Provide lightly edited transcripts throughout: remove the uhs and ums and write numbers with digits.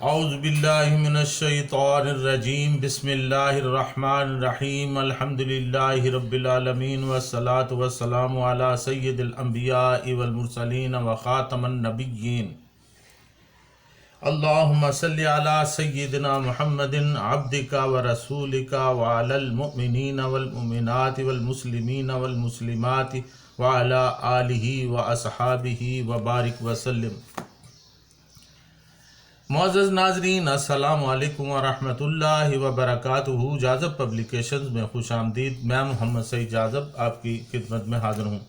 اعوذ باللہ من الشیطان الرجیم بسم اللہ الرحمن الرحیم الحمد للہ رب العالمین والصلاة والسلام علی سید الانبیاء والمرسلین وخاتم النبیین اللہم صلی علی سیدنا محمد عبدک ورسولک وعلی المؤمنین والمؤمنات والمسلمین والمسلمات وعلی آلہ واصحابہ وبارک وسلم۔ معزز ناظرین، السلام علیکم ورحمۃ اللہ وبرکاتہ۔ جاذب پبلیکیشنز میں خوش آمدید۔ میں محمد سعید جاذب آپ کی خدمت میں حاضر ہوں۔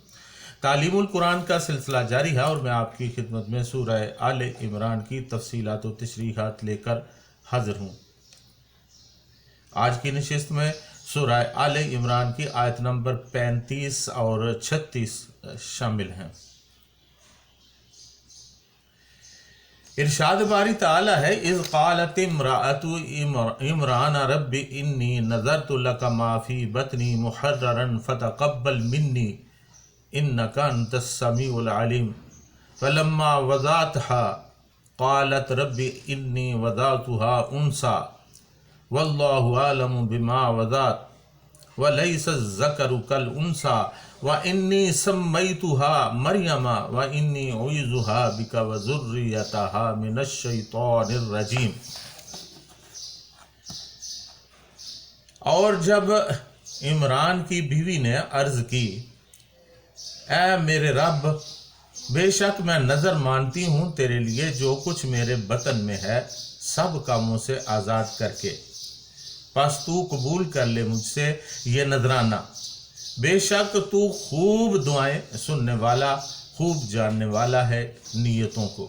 تعلیم القرآن کا سلسلہ جاری ہے اور میں آپ کی خدمت میں سورہ آل عمران کی تفصیلات و تشریحات لے کر حاضر ہوں۔ آج کی نشست میں سورہ آل عمران کی آیت نمبر 35 اور 36 شامل ہیں۔ ارشاد باری تعالی ہے، اذ قالت امرأۃ عمران رب انی نذرت لک ما فی بطنی محررا فتقبل منی انک انت السمیع العلیم فلما وضعتها قالت رب انی وضعتها انثی واللہ اعلم بما وضعت ولیس الذکر کالانثی وانی سمیتها مریم وانی اعوذها بک وذریتها من الشیطان الرجیم۔ اور جب عمران کی بیوی نے عرض کی، اے میرے رب، بے شک میں نظر مانتی ہوں تیرے لیے جو کچھ میرے بطن میں ہے سب کاموں سے آزاد کر کے، پس تو قبول کر لے مجھ سے یہ نذرانہ، بے شک تو خوب دعائیں سننے والا، خوب جاننے والا ہے نیتوں کو۔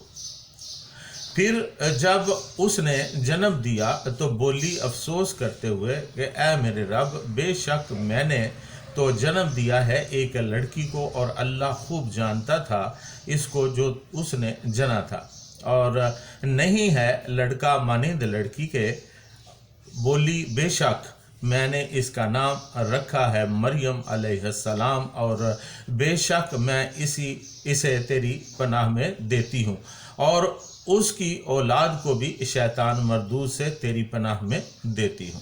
پھر جب اس نے جنم دیا تو بولی افسوس کرتے ہوئے کہ اے میرے رب، بے شک میں نے تو جنم دیا ہے ایک لڑکی کو اور اللہ خوب جانتا تھا اس کو جو اس نے جنا تھا، اور نہیں ہے لڑکا مانند لڑکی کے۔ بولی بے شک میں نے اس کا نام رکھا ہے مریم علیہ السلام، اور بے شک میں اسے تیری پناہ میں دیتی ہوں، اور اس کی اولاد کو بھی شیطان مردود سے تیری پناہ میں دیتی ہوں۔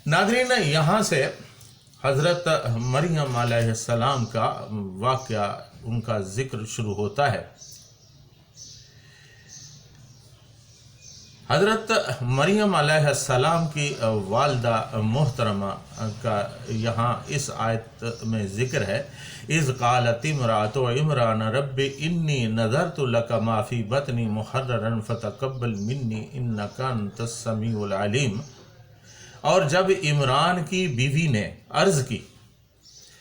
ناظرین، یہاں سے حضرت مریم علیہ السلام کا واقعہ، ان کا ذکر شروع ہوتا ہے۔ حضرت مریم علیہ السلام کی والدہ محترمہ کا یہاں اس آیت میں ذکر ہے، اذ قالت امرأۃ عمران رب انی نذرت لک ما فی بطنی محررا فتقبل منی انک انت السمیع العلیم۔ اور جب عمران کی بیوی نے عرض کی،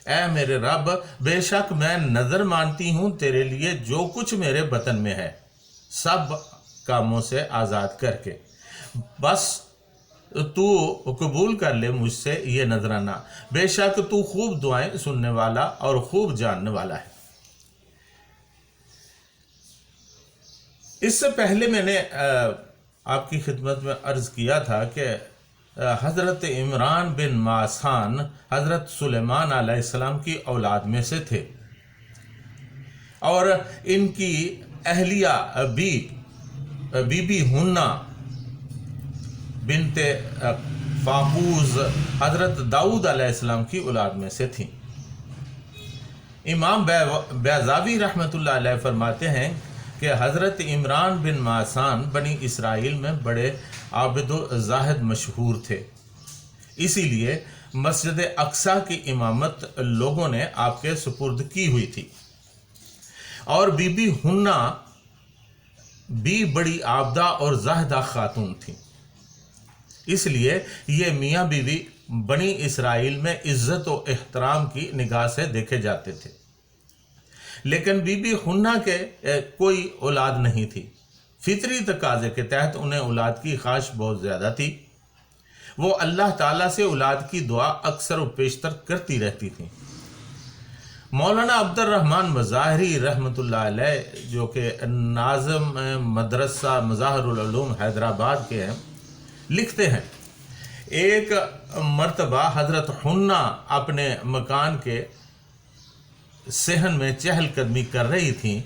اے میرے رب، بے شک میں نظر مانتی ہوں تیرے لیے جو کچھ میرے بطن میں ہے سب کاموں سے آزاد کر کے، بس تو قبول کر لے مجھ سے یہ نذرانہ، بے شک تو خوب دعائیں سننے والا اور خوب جاننے والا ہے۔ اس سے پہلے میں نے آپ کی خدمت میں عرض کیا تھا کہ حضرت عمران بن ماسان حضرت سلیمان علیہ السلام کی اولاد میں سے تھے، اور ان کی اہلیہ بی بی ہنہ بنت فاقوز حضرت داؤد علیہ السلام کی اولاد میں سے تھیں۔ امام بیضاوی رحمۃ اللہ علیہ فرماتے ہیں کہ حضرت عمران بن ماسان بنی اسرائیل میں بڑے عابد و زاہد مشہور تھے، اسی لیے مسجد اقصیٰ کی امامت لوگوں نے آپ کے سپرد کی ہوئی تھی، اور بی بی ہنہ بھی بڑی عابدہ اور زاہدہ خاتون تھیں، اس لیے یہ میاں بیوی بنی اسرائیل میں عزت و احترام کی نگاہ سے دیکھے جاتے تھے۔ لیکن بی بی ہنہ کے کوئی اولاد نہیں تھی، فطری تقاضے کے تحت انہیں اولاد کی خواہش بہت زیادہ تھی، وہ اللہ تعالیٰ سے اولاد کی دعا اکثر و بیشتر کرتی رہتی تھیں۔ مولانا عبد الرحمن مظاہری رحمۃ اللہ علیہ، جو کہ ناظم مدرسہ مظاہر العلوم حیدرآباد کے ہیں، لکھتے ہیں، ایک مرتبہ حضرت حنہ اپنے مکان کے صحن میں چہل قدمی کر رہی تھیں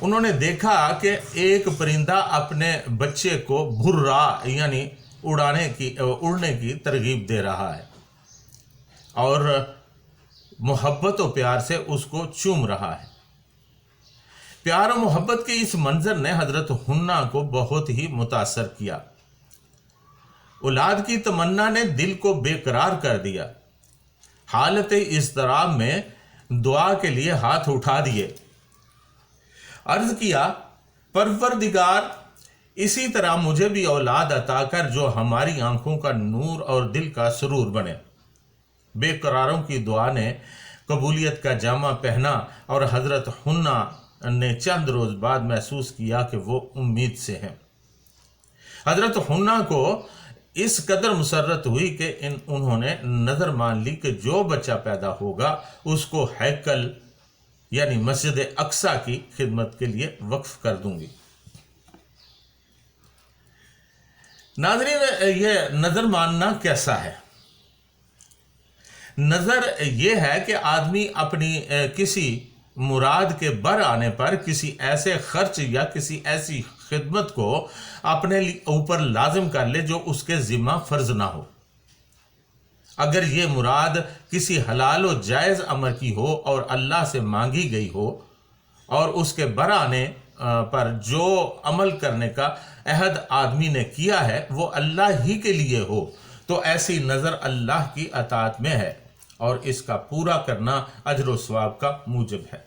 انہوں نے دیکھا کہ ایک پرندہ اپنے بچے کو بھرا یعنی اڑنے کی ترغیب دے رہا ہے اور محبت و پیار سے اس کو چوم رہا ہے۔ پیار و محبت کے اس منظر نے حضرت حنا کو بہت ہی متاثر کیا۔ اولاد کی تمنا نے دل کو بے قرار کر دیا۔ حالت اضطراب میں دعا کے لیے ہاتھ اٹھا دیے، عرض کیا پروردگار اسی طرح مجھے بھی اولاد عطا کر جو ہماری آنکھوں کا نور اور دل کا سرور بنے۔ بے قراروں کی دعا نے قبولیت کا جامہ پہنا اور حضرت حنا نے چند روز بعد محسوس کیا کہ وہ امید سے ہیں۔ حضرت حنا کو اس قدر مسرت ہوئی کہ انہوں نے نظر مان لی کہ جو بچہ پیدا ہوگا اس کو ہیکل یعنی مسجد اقصی کی خدمت کے لیے وقف کر دوں گی۔ ناظرین، یہ نظر ماننا کیسا ہے؟ نظر یہ ہے کہ آدمی اپنی کسی مراد کے بر آنے پر کسی ایسے خرچ یا کسی ایسی خدمت کو اپنے اوپر لازم کر لے جو اس کے ذمہ فرض نہ ہو۔ اگر یہ مراد کسی حلال و جائز امر کی ہو اور اللہ سے مانگی گئی ہو اور اس کے بر آنے پر جو عمل کرنے کا عہد آدمی نے کیا ہے وہ اللہ ہی کے لیے ہو تو ایسی نظر اللہ کی اطاعت میں ہے اور اس کا پورا کرنا اجر و ثواب کا موجب ہے۔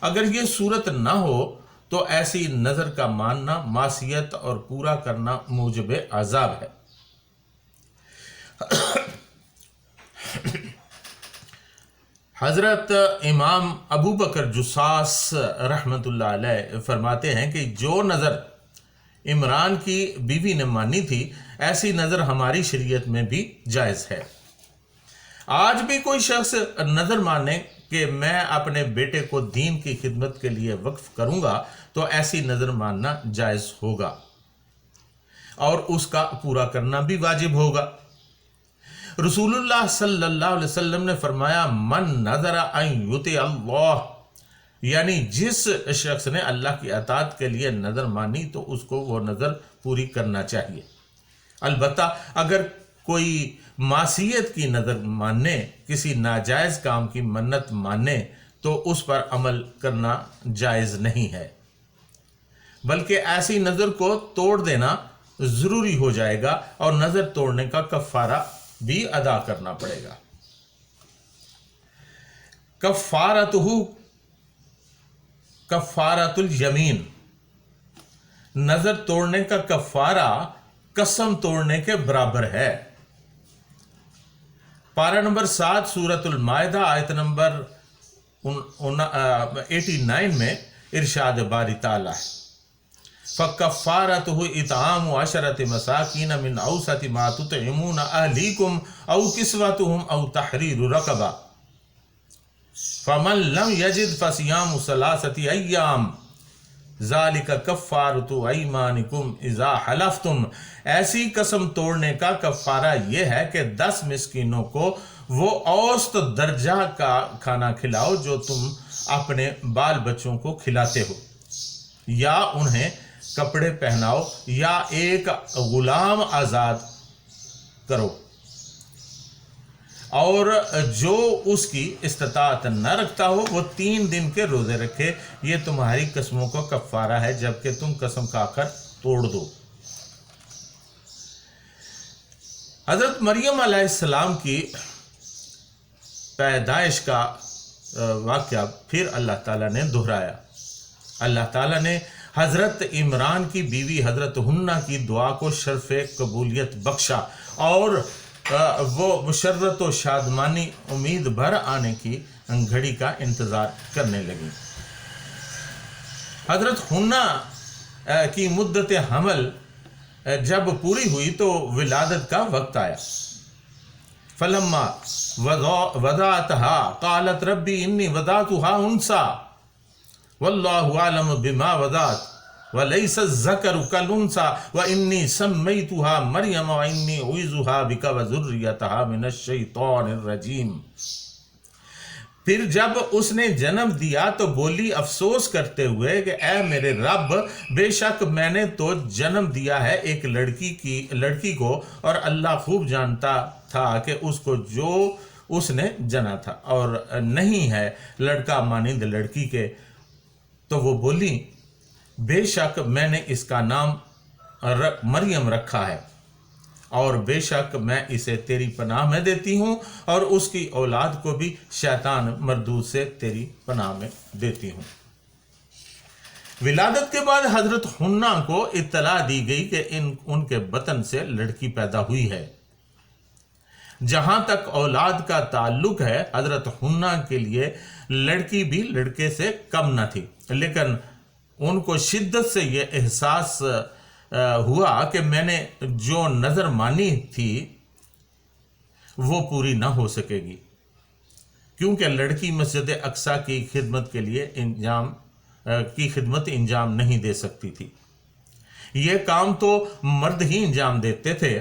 اگر یہ صورت نہ ہو تو ایسی نظر کا ماننا معصیت اور پورا کرنا موجب عذاب ہے۔ حضرت امام ابو بکر جساس رحمۃ اللہ علیہ فرماتے ہیں کہ جو نظر عمران کی بیوی نے مانی تھی ایسی نظر ہماری شریعت میں بھی جائز ہے۔ آج بھی کوئی شخص نظر مانے کہ میں اپنے بیٹے کو دین کی خدمت کے لیے وقف کروں گا تو ایسی نظر ماننا جائز ہوگا اور اس کا پورا کرنا بھی واجب ہوگا۔ رسول اللہ صلی اللہ علیہ وسلم نے فرمایا من نظر ان یطیع اللہ، یعنی جس شخص نے اللہ کی اطاعت کے لیے نظر مانی تو اس کو وہ نظر پوری کرنا چاہیے۔ البتہ اگر کوئی معصیت کی نظر ماننے، کسی ناجائز کام کی منت ماننے تو اس پر عمل کرنا جائز نہیں ہے، بلکہ ایسی نظر کو توڑ دینا ضروری ہو جائے گا اور نظر توڑنے کا کفارہ بھی ادا کرنا پڑے گا۔ کفارۃ الیمین، نظر توڑنے کا کفارہ قسم توڑنے کے برابر ہے۔ پارہ نمبر 7 سورۃ المائدہ آیت نمبر 89 میں ارشاد باری تعالیٰ ہے فَكَفَّارَتُهُ إِطْعَامُ عَشَرَةِ مَسَاكِينَ مِنْ أَوْسَطِ مَا تُطْعِمُونَ أَهْلِيكُمْ أَوْ كِسْوَتُهُمْ أَوْ تَحْرِيرُ رَقَبَةٍ فَمَنْ لَمْ يَجِدْ فَصِيَامُ ثَلَاثَةِ أَيَّامٍ ذَلِكَ كَفَّارَةُ أَيْمَانِكُمْ إِذَا حَلَفْتُمْ، ایسی قسم توڑنے کا کفارہ یہ ہے کہ 10 مسکینوں کو وہ اوسط درجہ کا کھانا کھلاؤ جو تم اپنے بال بچوں کو کھلاتے ہو، یا انہیں کپڑے پہناؤ یا ایک غلام آزاد کرو، اور جو اس کی استطاعت نہ رکھتا ہو وہ 3 دن کے روزے رکھے، یہ تمہاری قسموں کا کفارہ ہے جبکہ تم قسم کھا کر توڑ دو۔ حضرت مریم علیہ السلام کی پیدائش کا واقعہ پھر اللہ تعالیٰ نے دہرایا۔ اللہ تعالیٰ نے حضرت عمران کی بیوی حضرت حنا کی دعا کو شرف قبولیت بخشا اور وہ مسرت و شادمانی امید بھر آنے کی گھڑی کا انتظار کرنے لگی۔ حضرت حنا کی مدت حمل جب پوری ہوئی تو ولادت کا وقت آیا۔ فلما وضعتها قالت ربی انی وضعتها انثى واللہ اعلم بما وضعت ولیس الذکر کالانثى وانی سمیتها مریم وانی اعوذها بک وذریتها من الشیطان الرجیم۔ پھر جب اس نے جنم دیا تو بولی افسوس کرتے ہوئے کہ اے میرے رب، بے شک میں نے تو جنم دیا ہے ایک لڑکی کو، اور اللہ خوب جانتا تھا کہ اس کو جو اس نے جنا تھا اور نہیں ہے لڑکا مانند لڑکی کے۔ تو وہ بولی بے شک میں نے اس کا نام مریم رکھا ہے، اور بے شک میں اسے تیری پناہ میں دیتی ہوں، اور اس کی اولاد کو بھی شیطان مردود سے تیری پناہ میں دیتی ہوں۔ ولادت کے بعد حضرت حنہ کو اطلاع دی گئی کہ ان کے بطن سے لڑکی پیدا ہوئی ہے۔ جہاں تک اولاد کا تعلق ہے، حضرت حنہ کے لیے لڑکی بھی لڑکے سے کم نہ تھی، لیکن ان کو شدت سے یہ احساس ہوا کہ میں نے جو نظر مانی تھی وہ پوری نہ ہو سکے گی، کیونکہ لڑکی مسجد اقصی کی خدمت کے لیے انجام نہیں دے سکتی تھی۔ یہ کام تو مرد ہی انجام دیتے تھے،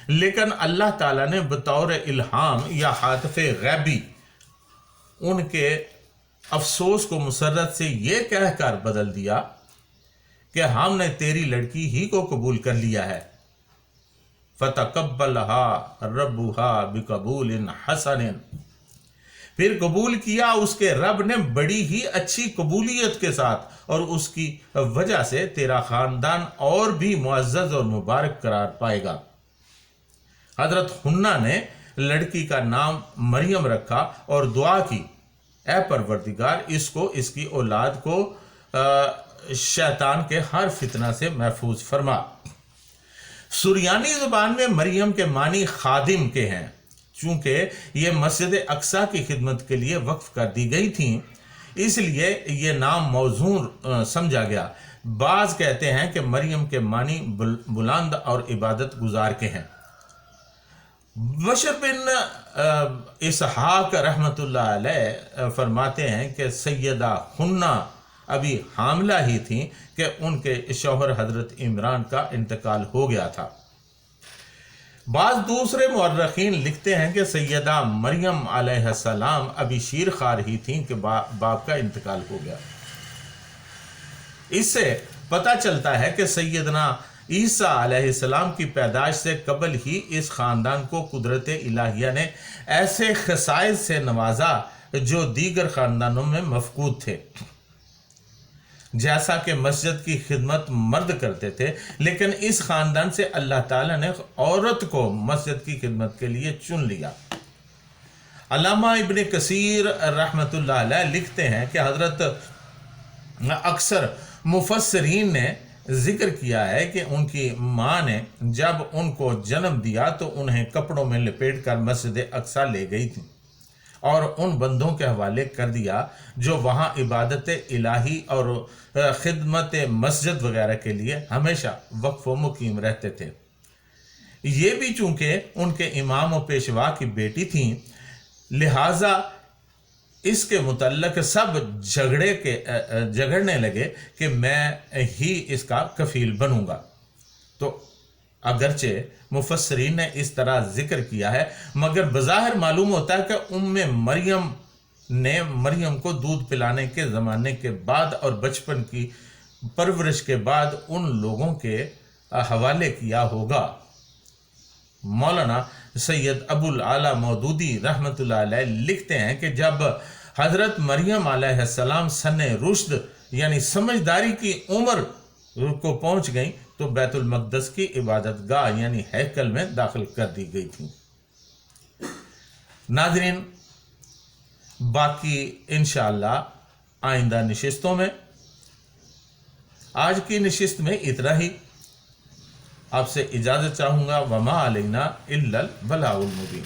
لیکن اللہ تعالیٰ نے بطور الہام یا عاطف غیبی ان کے افسوس کو مسرت سے یہ کہہ کر بدل دیا کہ ہم نے تیری لڑکی ہی کو قبول کر لیا ہے۔ فَتَقَبَّلَهَا رَبُّهَا بِقَبُولٍ حَسَنٍ، پھر قبول کیا اس کے رب نے بڑی ہی اچھی قبولیت کے ساتھ، اور اس کی وجہ سے تیرا خاندان اور بھی معزز اور مبارک قرار پائے گا۔ حضرت حنہ نے لڑکی کا نام مریم رکھا اور دعا کی، اے پروردگار اس کو، اس کی اولاد کو شیطان کے ہر فتنہ سے محفوظ فرما۔ سریانی زبان میں مریم کے معنی خادم کے ہیں، چونکہ یہ مسجد اقصی کی خدمت کے لیے وقف کر دی گئی تھیں، اس لیے یہ نام موزوں سمجھا گیا۔ بعض کہتے ہیں کہ مریم کے معنی بلند اور عبادت گزار کے ہیں۔ بشر بن اسحاق رحمۃ اللہ علیہ فرماتے ہیں کہ سیدہ حنہ ابھی حاملہ ہی تھیں کہ ان کے شوہر حضرت عمران کا انتقال ہو گیا تھا۔ بعض دوسرے مورخین لکھتے ہیں کہ سیدہ مریم علیہ السلام ابھی شیر خوار ہی تھیں کہ باپ کا انتقال ہو گیا۔ اس سے پتہ چلتا ہے کہ سیدنا عیسیٰ علیہ السلام کی پیدائش سے قبل ہی اس خاندان کو قدرت الہیہ نے ایسے خصائص سے نوازا جو دیگر خاندانوں میں مفقود تھے۔ جیسا کہ مسجد کی خدمت مرد کرتے تھے، لیکن اس خاندان سے اللہ تعالیٰ نے عورت کو مسجد کی خدمت کے لیے چن لیا۔ علامہ ابن کثیر رحمۃ اللہ علیہ لکھتے ہیں کہ حضرت اکثر مفسرین نے ذکر کیا ہے کہ ان کی ماں نے جب ان کو جنم دیا تو انہیں کپڑوں میں لپیٹ کر مسجد اقصی لے گئی تھی اور ان بندوں کے حوالے کر دیا جو وہاں عبادت الہی اور خدمت مسجد وغیرہ کے لیے ہمیشہ وقف و مقیم رہتے تھے۔ یہ بھی چونکہ ان کے امام و پیشوا کی بیٹی تھیں، لہٰذا اس کے متعلق سب جھگڑنے لگے کہ میں ہی اس کا کفیل بنوں گا۔ تو اگرچہ مفسرین نے اس طرح ذکر کیا ہے، مگر بظاہر معلوم ہوتا ہے کہ مریم نے مریم کو دودھ پلانے کے زمانے کے بعد اور بچپن کی پرورش کے بعد ان لوگوں کے حوالے کیا ہوگا۔ مولانا سید ابو العلا مودودی رحمۃ اللہ علیہ لکھتے ہیں کہ جب حضرت مریم علیہ السلام سن رشد یعنی سمجھداری کی عمر کو پہنچ گئیں تو بیت المقدس کی عبادت گاہ یعنی ہیکل میں داخل کر دی گئی تھی۔ ناظرین، باقی انشاءاللہ آئندہ نشستوں میں، آج کی نشست میں اتنا ہی۔ آپ سے اجازت چاہوں گا۔ وما علینا الا البلاغ المبین۔